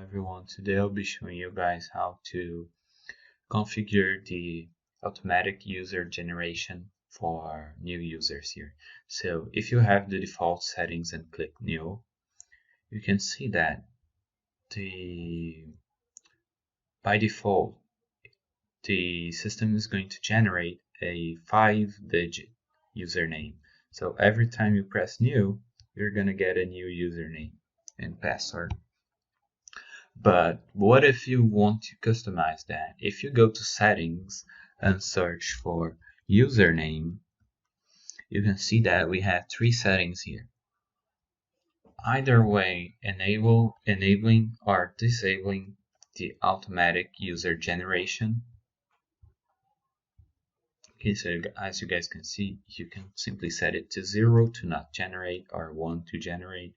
everyone, today I'll be showing you guys how to configure the automatic user generation for new users here. So if you have the default settings and click new, you can see that by default the system is going to generate a 5-digit username. So every time you press new, you're going to get a new username and password. But what if you want to customize that? If you go to settings and search for username, you can see that we have 3 settings here. Either way, enabling or disabling the automatic user generation. Okay, so as you guys can see, you can simply set it to 0 to not generate or 1 to generate.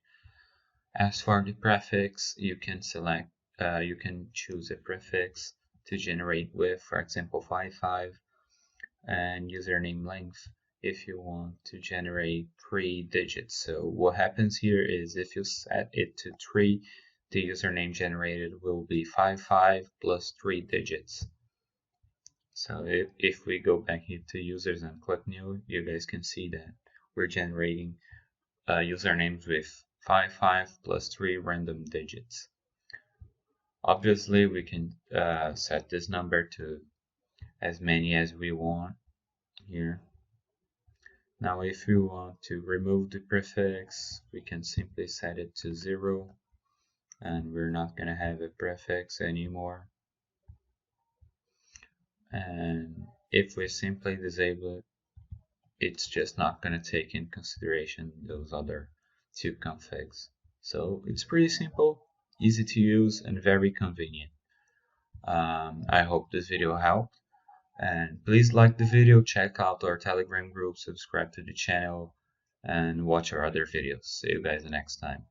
As for the prefix, you can select, you can choose a prefix to generate with, for example, 55, and username length if you want to generate 3 digits. So what happens here is if you set it to 3, the username generated will be 55 plus 3 digits. So if we go back here to users and click new, you guys can see that we're generating usernames with 55 plus 3 random digits. Obviously, we can set this number to as many as we want here. Now, if we want to remove the prefix, we can simply set it to 0, and we're not going to have a prefix anymore. And if we simply disable it, it's just not going to take in consideration those other 2 configs. So it's pretty simple, easy to use, and very convenient. I hope this video helped, and please like the video, check out our Telegram group, subscribe to the channel, and watch our other videos. See you guys next time.